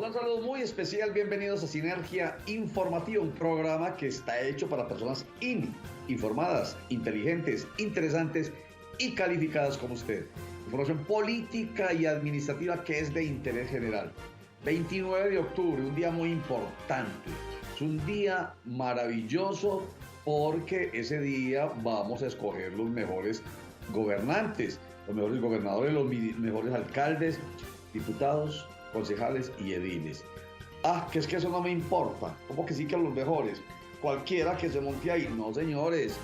Un saludo muy especial, bienvenidos a Sinergia Informativa, un programa que está hecho para personas informadas, inteligentes, interesantes y calificadas como usted. Información política y administrativa que es de interés general. 29 de octubre, un día muy importante. Es un día maravilloso porque ese día vamos a escoger los mejores gobernantes, los mejores gobernadores, los mejores alcaldes, diputados, concejales y ediles. Que es que eso no me importa. ¿Cómo que sí que los mejores? Cualquiera que se monte ahí. No, señores.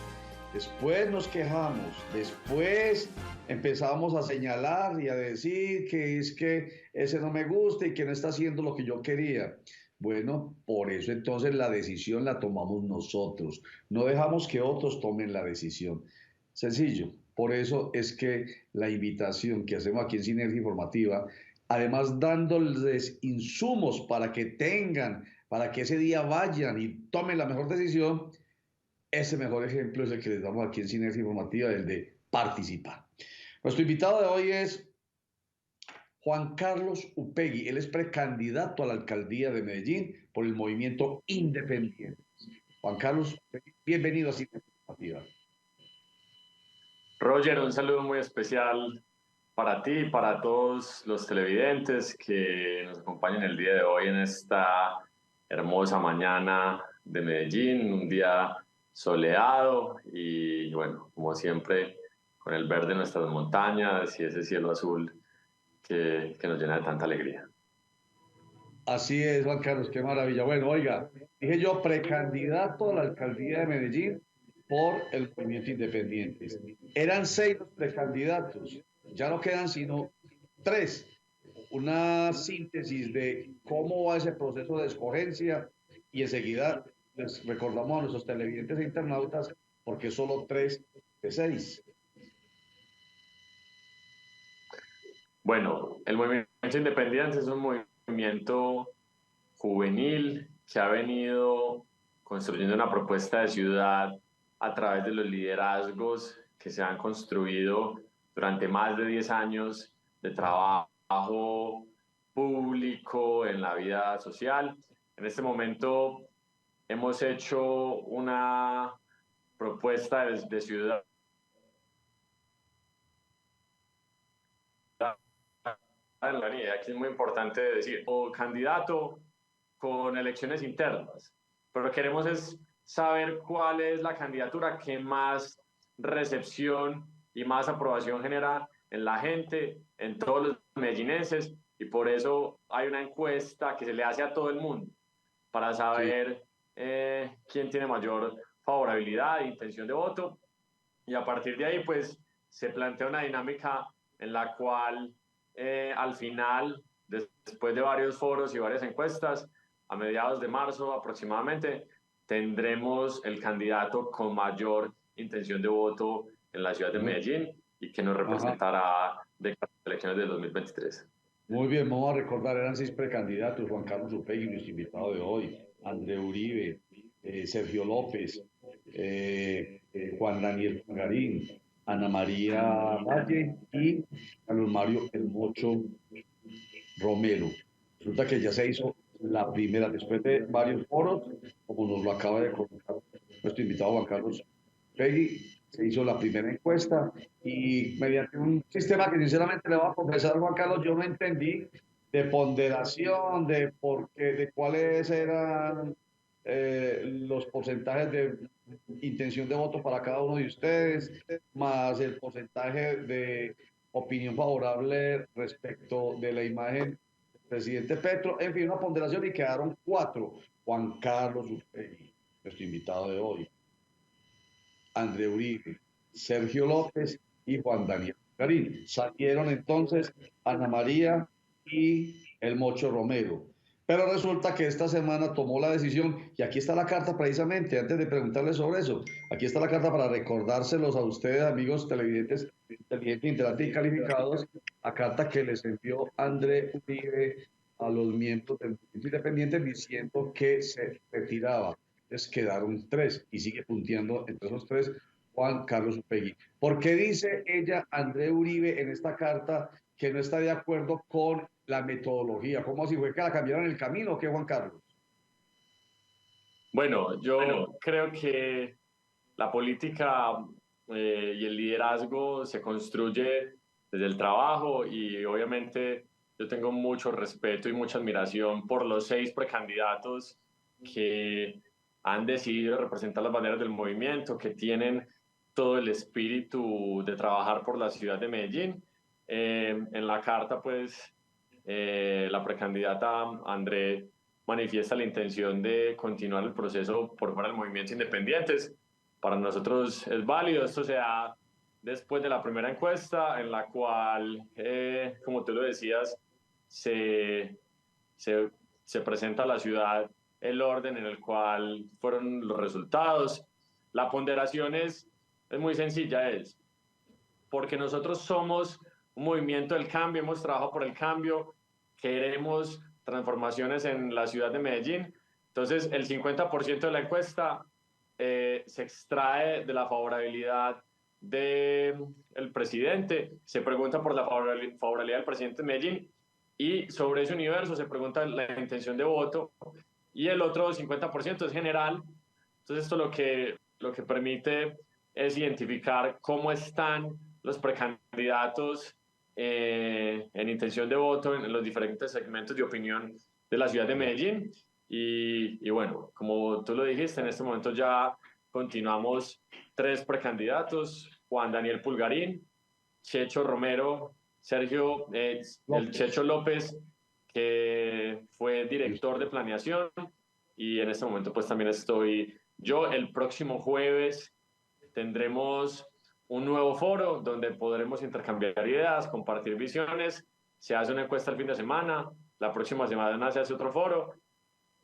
Después nos quejamos. Después empezamos a señalar y a decir que es que ese no me gusta y que no está haciendo lo que yo quería. Bueno, por eso entonces la decisión la tomamos nosotros. No dejamos que otros tomen la decisión. Sencillo. Por eso es que la invitación que hacemos aquí en Sinergia Informativa, además dándoles insumos para que tengan, para que ese día vayan y tomen la mejor decisión, ese mejor ejemplo es el que les damos aquí en Sinergia Informativa, el de participar. Nuestro invitado de hoy es Juan Carlos Upegui. Él es precandidato a la alcaldía de Medellín por el movimiento independiente. Juan Carlos Upegui, bienvenido a Sinergia Informativa. Roger, un saludo muy especial para ti y para todos los televidentes que nos acompañan el día de hoy en esta hermosa mañana de Medellín, un día soleado y bueno, como siempre, con el verde de nuestras montañas y ese cielo azul que nos llena de tanta alegría. Así es, Juan Carlos, qué maravilla. Bueno, oiga, dije yo precandidato a la alcaldía de Medellín por el movimiento independiente. Eran 6 los precandidatos, ya no quedan sino 3. Una síntesis de cómo va ese proceso de escogencia y enseguida les recordamos a nuestros televidentes e internautas porque solo 3 de 6. Bueno, el movimiento independiente es un movimiento juvenil que ha venido construyendo una propuesta de ciudad a través de los liderazgos que se han construido durante más de 10 años de trabajo público en la vida social. En este momento hemos hecho una propuesta de ciudad en la unidad, que es muy importante decir, o candidato con elecciones internas, pero queremos es saber cuál es la candidatura que más recepción y más aprobación genera en la gente, en todos los medellinenses, y por eso hay una encuesta que se le hace a todo el mundo para saber quién tiene mayor favorabilidad e intención de voto, y a partir de ahí pues se plantea una dinámica en la cual al final, después de varios foros y varias encuestas, a mediados de marzo aproximadamente, tendremos el candidato con mayor intención de voto en la ciudad de Medellín y que nos representará de las elecciones del 2023. Muy bien, vamos a recordar, eran 6 precandidatos: Juan Carlos Upegui, nuestro invitado de hoy, André Uribe, Sergio López, Juan Daniel Garín, Ana María Valle y Carlos Mario El Mocho Romero. Resulta que ya se hizo la primera, después de varios foros, como nos lo acaba de contar nuestro invitado Juan Carlos Upegui, se hizo la primera encuesta y mediante un sistema que sinceramente le voy a confesar, Juan Carlos, yo no entendí, de ponderación, de por qué, de cuáles eran los porcentajes de intención de voto para cada uno de ustedes, más el porcentaje de opinión favorable respecto de la imagen del presidente Petro, en fin, una ponderación, y quedaron 4. Juan Carlos Upegui, nuestro invitado de hoy, André Uribe, Sergio López y Juan Daniel Garín. Salieron entonces Ana María y el Mocho Romero. Pero resulta que esta semana tomó la decisión, y aquí está la carta precisamente, antes de preguntarle sobre eso, aquí está la carta para recordárselos a ustedes, amigos televidentes, inteligentes, interantes y calificados, la carta que les envió André Uribe a los miembros del Movimiento Independiente diciendo que se retiraba. Entonces quedaron 3 y sigue punteando entre esos 3 Juan Carlos Upegui. ¿Por qué dice ella, André Uribe, en esta carta que no está de acuerdo con la metodología. ¿Cómo así fue que la cambiaron el camino o qué, Juan Carlos? Bueno, yo creo que la política y el liderazgo se construye desde el trabajo y obviamente yo tengo mucho respeto y mucha admiración por los 6 precandidatos que han decidido representar las banderas del movimiento, que tienen todo el espíritu de trabajar por la ciudad de Medellín. En la carta, pues, la precandidata André manifiesta la intención de continuar el proceso por fuera del movimiento independientes. Para nosotros es válido, esto se da después de la primera encuesta en la cual, como tú lo decías, se presenta a la ciudad el orden en el cual fueron los resultados. La ponderación es muy sencilla, es porque nosotros somos un movimiento del cambio, hemos trabajado por el cambio, queremos transformaciones en la ciudad de Medellín. Entonces, el 50% de la encuesta se extrae de la favorabilidad del presidente, se pregunta por la favorabilidad del presidente de Medellín y sobre ese universo se pregunta la intención de voto y el otro 50% es general. Entonces, esto lo que permite es identificar cómo están los precandidatos en intención de voto en los diferentes segmentos de opinión de la ciudad de Medellín. Y bueno, como tú lo dijiste, en este momento ya continuamos 3 precandidatos: Juan Daniel Pulgarín, Checho Romero, Sergio el Checho López, que fue director de planeación, y en este momento pues también estoy yo. El próximo jueves tendremos un nuevo foro donde podremos intercambiar ideas, compartir visiones. Se hace una encuesta el fin de semana, la próxima semana se hace otro foro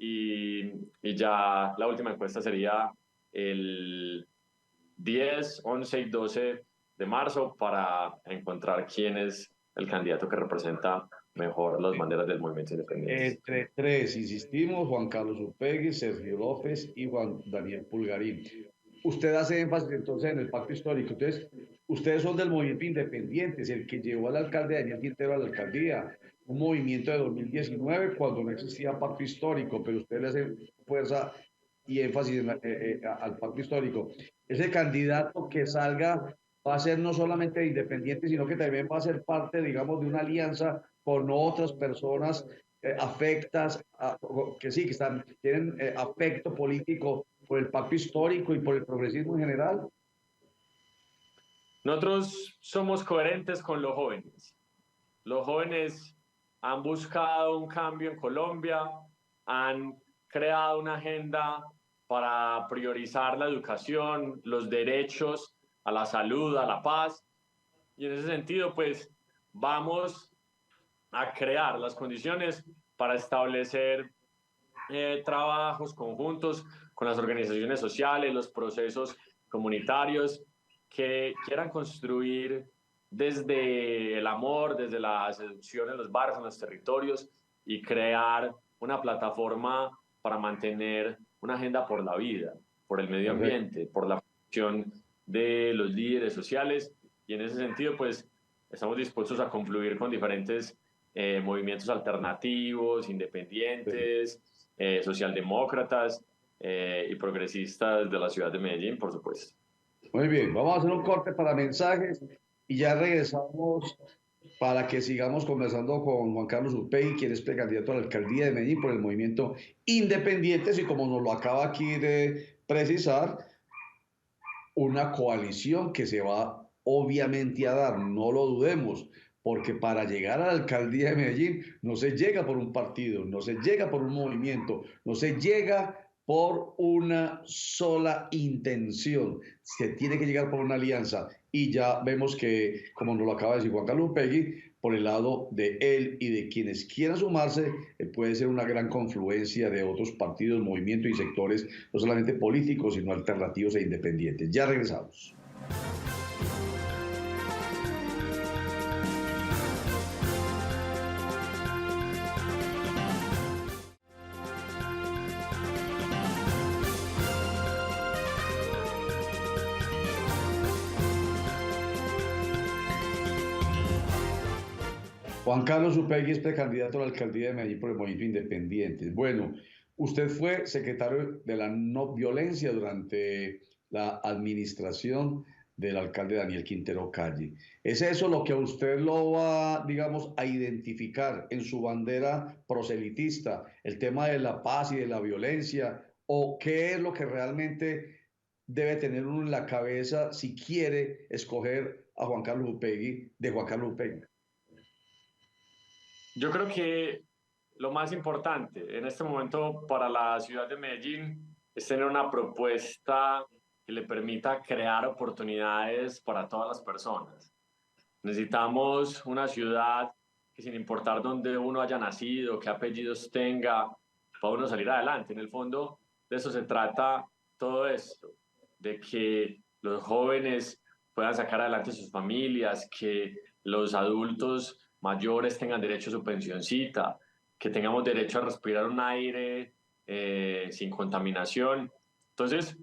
y ya la última encuesta sería el 10, 11 y 12 de marzo para encontrar quién es el candidato que representa mejor las banderas del movimiento independiente. Entre 3, insistimos, Juan Carlos Upegui, Sergio López y Juan Daniel Pulgarín. Usted hace énfasis entonces en el pacto histórico. Entonces, ustedes son del movimiento independiente, el que llevó al alcalde Daniel Quintero a la alcaldía, un movimiento de 2019 cuando no existía pacto histórico, pero usted le hace fuerza y énfasis al pacto histórico. Ese candidato que salga va a ser no solamente independiente, sino que también va a ser parte, digamos, de una alianza con otras personas afectas, que sí, que tienen afecto político por el pacto histórico y por el progresismo en general. Nosotros somos coherentes con los jóvenes. Los jóvenes han buscado un cambio en Colombia, han creado una agenda para priorizar la educación, los derechos a la salud, a la paz. Y en ese sentido, pues, vamos a crear las condiciones para establecer trabajos conjuntos con las organizaciones sociales, los procesos comunitarios que quieran construir desde el amor, desde la seducción en los barrios, en los territorios, y crear una plataforma para mantener una agenda por la vida, por el medio ambiente, por la función de los líderes sociales. Y en ese sentido, pues, estamos dispuestos a confluir con diferentes movimientos alternativos, independientes, socialdemócratas y progresistas de la ciudad de Medellín, por supuesto. Muy bien, vamos a hacer un corte para mensajes y ya regresamos para que sigamos conversando con Juan Carlos Upegui, quien es precandidato a la alcaldía de Medellín por el movimiento Independientes y, como nos lo acaba aquí de precisar, una coalición que se va obviamente a dar, no lo dudemos, porque para llegar a la alcaldía de Medellín no se llega por un partido, no se llega por un movimiento, no se llega por una sola intención, se tiene que llegar por una alianza. Y ya vemos que, como nos lo acaba de decir Juan Carlos Upegui, por el lado de él y de quienes quieran sumarse, puede ser una gran confluencia de otros partidos, movimientos y sectores, no solamente políticos, sino alternativos e independientes. Ya regresamos. Juan Carlos Upegui es precandidato a la alcaldía de Medellín por el Movimiento Independiente. Bueno, usted fue secretario de la no violencia durante la administración del alcalde Daniel Quintero Calle. ¿Es eso lo que a usted lo va, digamos, a identificar en su bandera proselitista, el tema de la paz y de la violencia? ¿O qué es lo que realmente debe tener uno en la cabeza si quiere escoger a Juan Carlos Upegui, de Juan Carlos Upegui? Yo creo que lo más importante en este momento para la ciudad de Medellín es tener una propuesta que le permita crear oportunidades para todas las personas. Necesitamos una ciudad que, sin importar dónde uno haya nacido, qué apellidos tenga, para uno salir adelante. En el fondo, de eso se trata todo esto, de que los jóvenes puedan sacar adelante sus familias, que los adultos mayores tengan derecho a su pensioncita, que tengamos derecho a respirar un aire sin contaminación. Entonces,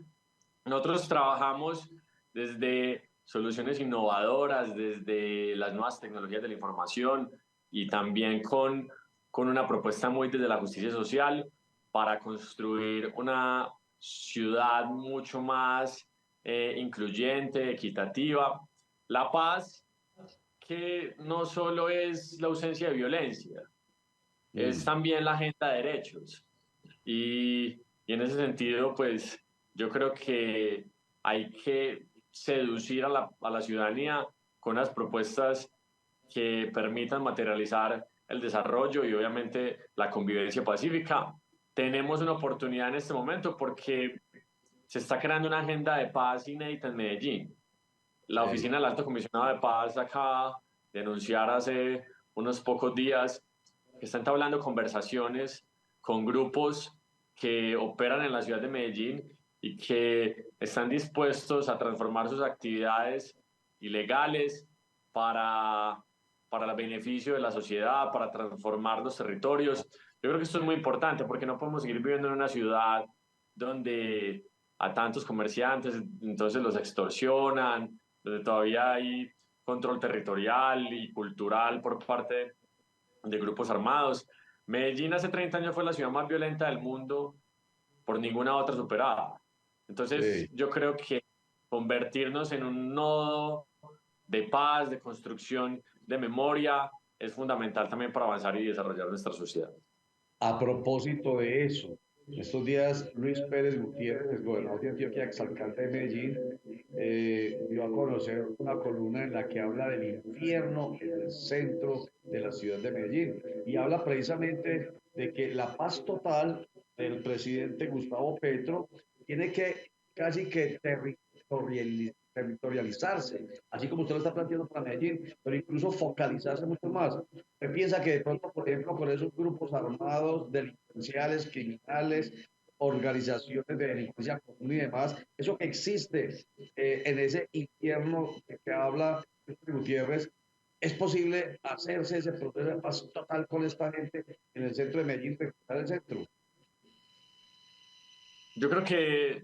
nosotros trabajamos desde soluciones innovadoras, desde las nuevas tecnologías de la información y también con una propuesta muy desde la justicia social para construir una ciudad mucho más incluyente, equitativa. La paz, que no solo es la ausencia de violencia, es Mm. también la agenda de derechos. Y en ese sentido, pues yo creo que hay que seducir a la ciudadanía con las propuestas que permitan materializar el desarrollo y obviamente la convivencia pacífica. Tenemos una oportunidad en este momento porque se está creando una agenda de paz inédita en Medellín. La Sí. Oficina del Alto Comisionado de Paz acaba de anunciar hace unos pocos días que está entablando conversaciones con grupos que operan en la ciudad de Medellín y que están dispuestos a transformar sus actividades ilegales para, para el beneficio de la sociedad, para transformar los territorios. Yo creo que esto es muy importante porque no podemos seguir viviendo en una ciudad donde a tantos comerciantes, entonces los extorsionan, donde todavía hay control territorial y cultural por parte de grupos armados. Medellín hace 30 años fue la ciudad más violenta del mundo, por ninguna otra superada. Entonces, Sí. yo creo que convertirnos en un nodo de paz, de construcción, de memoria, es fundamental también para avanzar y desarrollar nuestra sociedad. A propósito de eso, estos días Luis Pérez Gutiérrez, el gobernador de Antioquia, exalcalde de Medellín, dio a conocer una columna en la que habla del infierno en el centro de la ciudad de Medellín y habla precisamente de que la paz total del presidente Gustavo Petro tiene que casi que territorializarse, así como usted lo está planteando para Medellín, pero incluso focalizarse mucho más. ¿Usted piensa que de pronto, por ejemplo, con esos grupos armados, delincuenciales, criminales, organizaciones de delincuencia común y demás, eso que existe en ese infierno de que habla Gutiérrez, es posible hacerse ese proceso de paz total con esta gente en el centro de Medellín, recuperar el centro? Yo creo que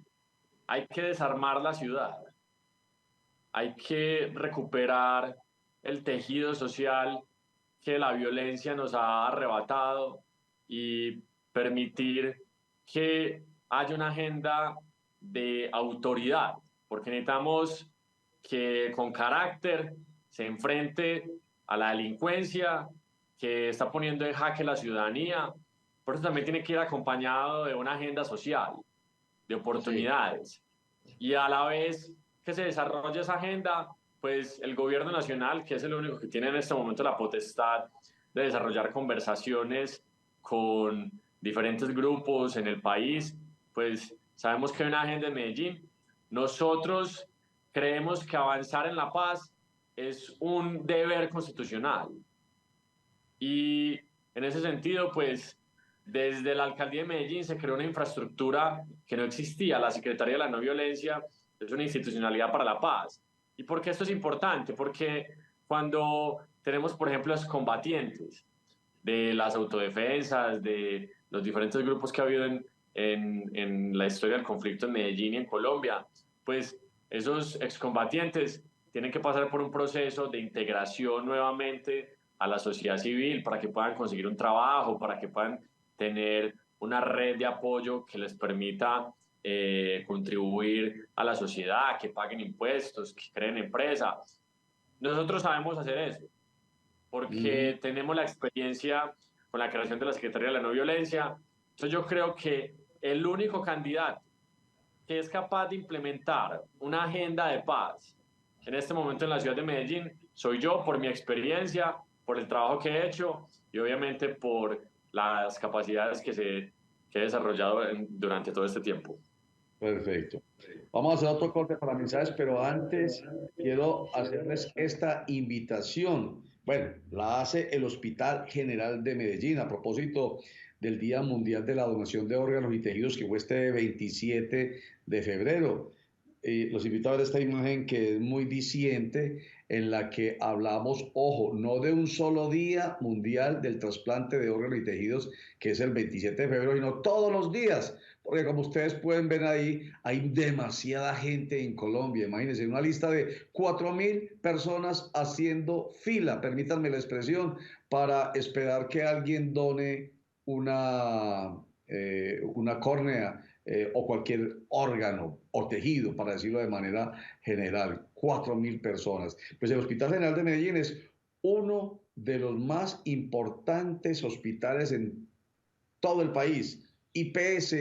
hay que desarmar la ciudad, hay que recuperar el tejido social que la violencia nos ha arrebatado y permitir que haya una agenda de autoridad, porque necesitamos que con carácter se enfrente a la delincuencia que está poniendo en jaque la ciudadanía. Por eso también tiene que ir acompañado de una agenda social, de Sí. oportunidades. Y a la vez que se desarrolle esa agenda, pues el gobierno nacional, que es el único que tiene en este momento la potestad de desarrollar conversaciones con diferentes grupos en el país, pues sabemos que hay una agenda en Medellín. Nosotros creemos que avanzar en la paz es un deber constitucional. Y en ese sentido, pues desde la alcaldía de Medellín se creó una infraestructura que no existía. La Secretaría de la No Violencia es una institucionalidad para la paz. ¿Y por qué esto es importante? Porque cuando tenemos, por ejemplo, los combatientes de las autodefensas, de los diferentes grupos que ha habido en la historia del conflicto en Medellín y en Colombia, pues esos excombatientes tienen que pasar por un proceso de integración nuevamente a la sociedad civil para que puedan conseguir un trabajo, para que puedan tener una red de apoyo que les permita contribuir a la sociedad, que paguen impuestos, que creen empresas. Nosotros sabemos hacer eso, porque tenemos la experiencia con la creación de la Secretaría de la No Violencia. Entonces yo creo que el único candidato que es capaz de implementar una agenda de paz en este momento en la ciudad de Medellín soy yo, por mi experiencia, por el trabajo que he hecho y obviamente por las capacidades que he desarrollado durante todo este tiempo. Perfecto. Vamos a hacer otro corte para mensajes, pero antes quiero hacerles esta invitación. Bueno, la hace el Hospital General de Medellín a propósito del Día Mundial de la Donación de Órganos y Tejidos que fue este 27 de febrero. Los invito a ver esta imagen que es muy diciente, en la que hablamos, ojo, no de un solo día mundial del trasplante de órganos y tejidos, que es el 27 de febrero, sino todos los días, porque como ustedes pueden ver ahí, hay demasiada gente en Colombia. Imagínense, una lista de 4.000 personas haciendo fila, permítanme la expresión, para esperar que alguien done una córnea o cualquier órgano o tejido, para decirlo de manera general. 4.000 personas. Pues el Hospital General de Medellín es uno de los más importantes hospitales en todo el país. IPS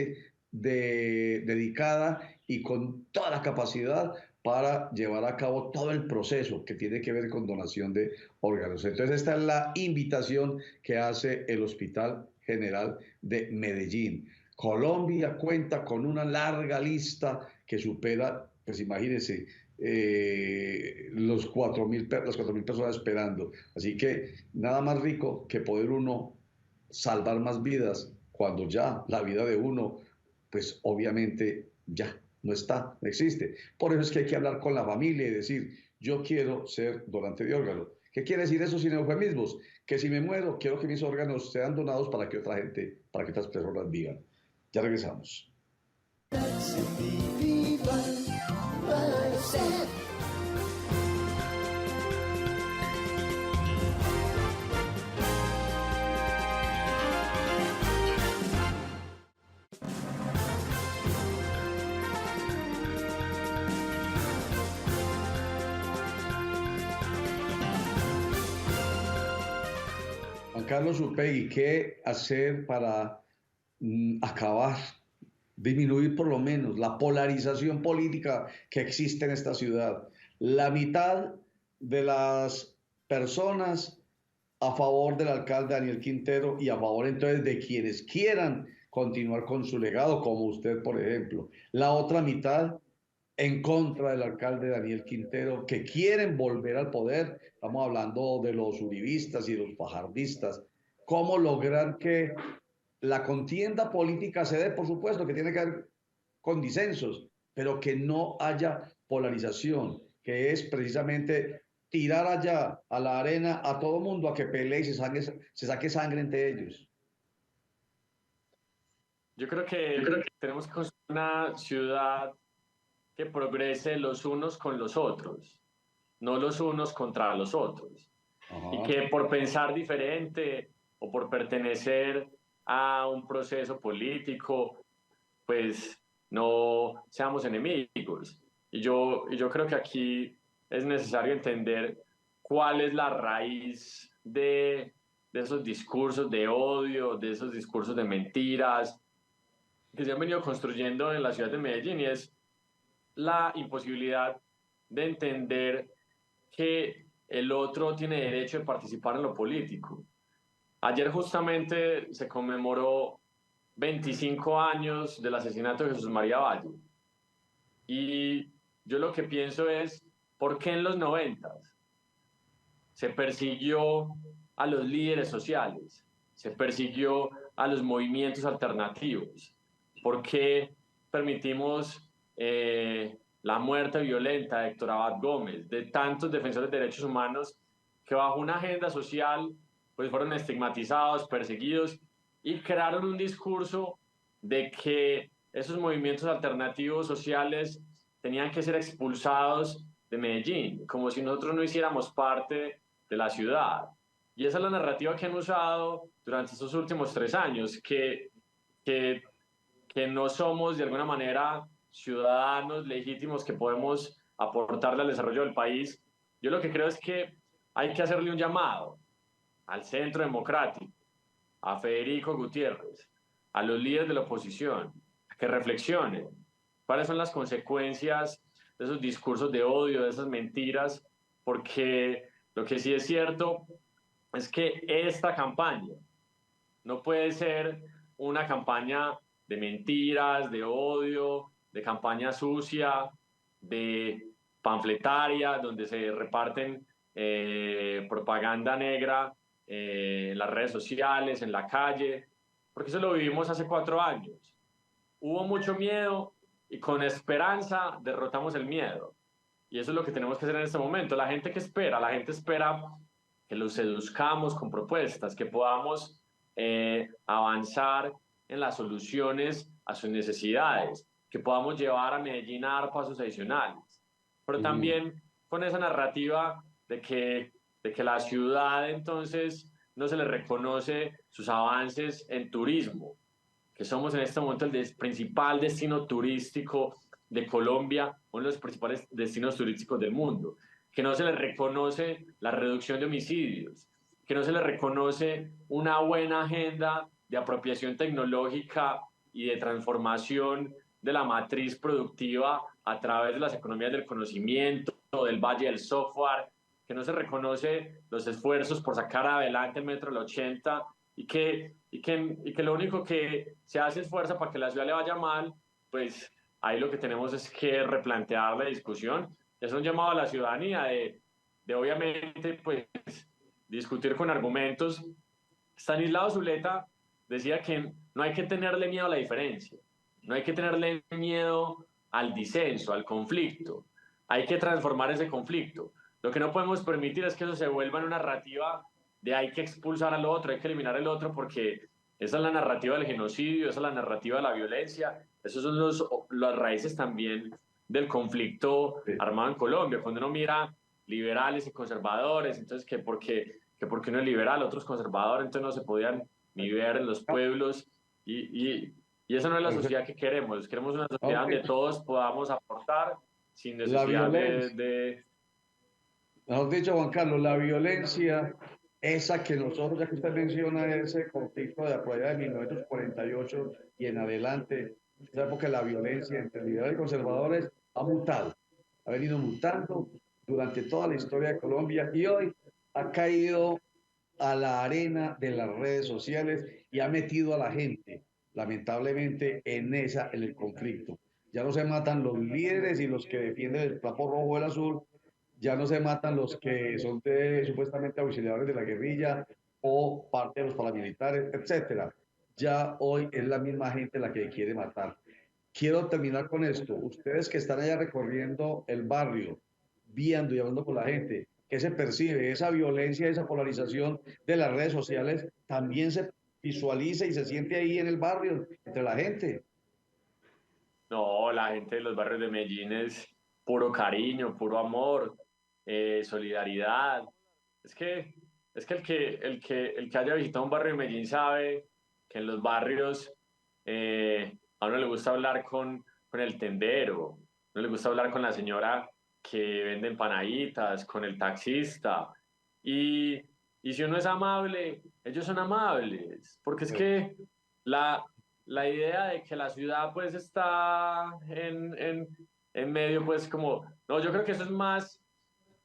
dedicada y con toda la capacidad para llevar a cabo todo el proceso que tiene que ver con donación de órganos. Entonces esta es la invitación que hace el Hospital General de Medellín. Colombia cuenta con una larga lista que supera, pues imagínense, las 4.000 personas esperando. Así que nada más rico que poder uno salvar más vidas cuando ya la vida de uno, pues obviamente ya no está, no existe. Por eso es que hay que hablar con la familia y decir, yo quiero ser donante de órganos. ¿Qué quiere decir eso sin eufemismos? Que si me muero, quiero que mis órganos sean donados para que otra gente, para que otras personas vivan. Ya regresamos. Juan Carlos Upegui, ¿qué hacer para acabar, disminuir por lo menos la polarización política que existe en esta ciudad? La mitad de las personas a favor del alcalde Daniel Quintero y a favor entonces de quienes quieran continuar con su legado, como usted, por ejemplo. La otra mitad en contra del alcalde Daniel Quintero, que quieren volver al poder. Estamos hablando de los uribistas y los fajardistas. ¿Cómo lograr que la contienda política se dé? Por supuesto que tiene que haber con disensos, pero que no haya polarización, que es precisamente tirar allá a la arena a todo mundo a que pelee y se saque sangre entre ellos. Yo creo que tenemos que construir una ciudad que progrese los unos con los otros, no los unos contra los otros. Y que por pensar diferente o por pertenecer a un proceso político, pues no seamos enemigos. Y yo creo que aquí es necesario entender cuál es la raíz de esos discursos de odio, de esos discursos de mentiras que se han venido construyendo en la ciudad de Medellín, y es la imposibilidad de entender que el otro tiene derecho de participar en lo político. Ayer justamente se conmemoró 25 años del asesinato de Jesús María Valle. Y yo lo que pienso es, ¿por qué en los 90 se persiguió a los líderes sociales? Se persiguió a los movimientos alternativos. ¿Por qué permitimos la muerte violenta de Héctor Abad Gómez, de tantos defensores de derechos humanos que bajo una agenda social pues fueron estigmatizados, perseguidos y crearon un discurso de que esos movimientos alternativos sociales tenían que ser expulsados de Medellín, como si nosotros no hiciéramos parte de la ciudad? Y esa es la narrativa que han usado durante estos últimos 3 años, que, que no somos de alguna manera ciudadanos legítimos que podemos aportarle al desarrollo del país. Yo lo que creo es que hay que hacerle un llamado al Centro Democrático, a Federico Gutiérrez, a los líderes de la oposición, a que reflexionen cuáles son las consecuencias de esos discursos de odio, de esas mentiras, porque lo que sí es cierto es que esta campaña no puede ser una campaña de mentiras, de odio, de campaña sucia, de panfletaria, donde se reparten propaganda negra en las redes sociales, en la calle, porque eso lo vivimos hace 4 años. Hubo mucho miedo y con esperanza derrotamos el miedo. Y eso es lo que tenemos que hacer en este momento. La gente espera que los seduzcamos con propuestas, que podamos avanzar en las soluciones a sus necesidades, que podamos llevar a Medellín a dar pasos adicionales. Pero también con esa narrativa de que la ciudad entonces no se le reconoce sus avances en turismo, que somos en este momento el principal destino turístico de Colombia, uno de los principales destinos turísticos del mundo, que no se le reconoce la reducción de homicidios, que no se le reconoce una buena agenda de apropiación tecnológica y de transformación de la matriz productiva a través de las economías del conocimiento, del valle del software, que no se reconoce los esfuerzos por sacar adelante el metro del 80 y que lo único que se hace es fuerza para que la ciudad le vaya mal, pues ahí lo que tenemos es que replantear la discusión. Es un llamado a la ciudadanía de obviamente pues discutir con argumentos. Stanislao Zuleta decía que no hay que tenerle miedo a la diferencia, no hay que tenerle miedo al disenso, al conflicto, hay que transformar ese conflicto. Lo que no podemos permitir es que eso se vuelva en una narrativa de hay que expulsar al otro, hay que eliminar al otro, porque esa es la narrativa del genocidio, esa es la narrativa de la violencia, esos son las raíces también del conflicto armado en Colombia. Cuando uno mira liberales y conservadores, entonces que porque uno es liberal, otros conservadores, entonces no se podían ni ver en los pueblos, y esa no es la sociedad que queremos una sociedad donde todos podamos aportar sin La necesidad violencia, mejor dicho, Juan Carlos, la violencia, esa que nosotros, ya que usted menciona ese conflicto de por allá de 1948 y en adelante, esa época la violencia entre liberales y conservadores ha mutado, ha venido mutando durante toda la historia de Colombia y hoy ha caído a la arena de las redes sociales y ha metido a la gente, lamentablemente, en el conflicto. Ya no se matan los líderes y los que defienden el flaco rojo o el azul, ya no se matan los que son supuestamente auxiliares de la guerrilla o parte de los paramilitares, etcétera. Ya hoy es la misma gente la que quiere matar. Quiero terminar con esto. Ustedes que están allá recorriendo el barrio, viendo y hablando con la gente, ¿qué se percibe? Esa violencia, esa polarización de las redes sociales también se visualiza y se siente ahí en el barrio, entre la gente. No, la gente de los barrios de Medellín es puro cariño, puro amor, solidaridad. Es que, es que el que haya visitado un barrio de Medellín sabe que en los barrios a uno le gusta hablar con el tendero, a uno le gusta hablar con la señora que vende empanaditas, con el taxista. Y, y si uno es amable, ellos son amables, porque es que la, la idea de que la ciudad pues está en medio pues como, no, yo creo que eso es más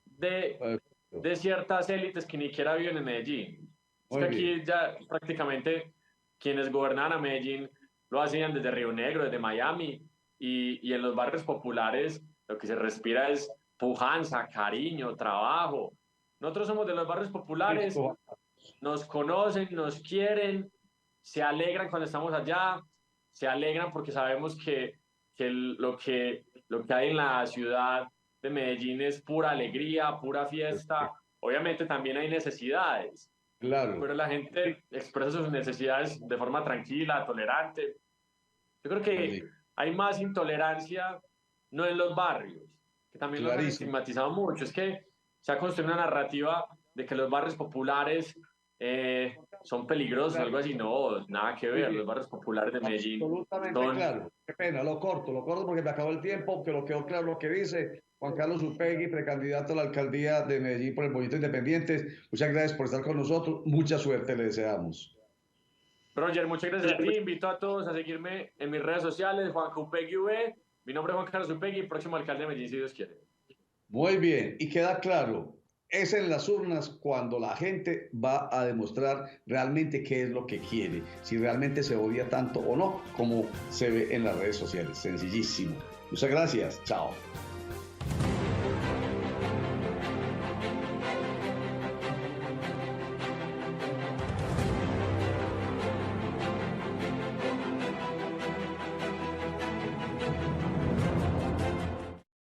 de, Perfecto. de ciertas élites que ni siquiera viven en Medellín. Es que Muy bien. aquí ya prácticamente quienes gobernaban a Medellín lo hacían desde Río Negro, desde Miami, y en los barrios populares lo que se respira es pujanza, cariño, trabajo. Nosotros somos de los barrios populares, Listo. nos conocen, nos quieren, se alegran cuando estamos allá, se alegran porque sabemos que lo que hay en la ciudad de Medellín es pura alegría, pura fiesta. Obviamente también hay necesidades, Claro. pero la gente expresa sus necesidades de forma tranquila, tolerante. Yo creo Muy que bien. hay más intolerancia no en los barrios, que también los han Clarísimo. estigmatizado mucho, es que se ha construido una narrativa de que los barrios populares son peligrosos, algo así, no, nada que ver, los barrios populares de Medellín Absolutamente son... claro. Qué pena, lo corto porque me acabó el tiempo, pero quedó claro lo que dice Juan Carlos Upegui, precandidato a la alcaldía de Medellín por el Movimiento Independientes. Muchas gracias por estar con nosotros, mucha suerte le deseamos. Roger, muchas gracias a ti, invito a todos a seguirme en mis redes sociales, Juan Upegui V, mi nombre es Juan Carlos Upegui, próximo alcalde de Medellín, si Dios quiere. Muy bien, y queda claro, es en las urnas cuando la gente va a demostrar realmente qué es lo que quiere, si realmente se odia tanto o no, como se ve en las redes sociales. Sencillísimo. Muchas gracias. Chao.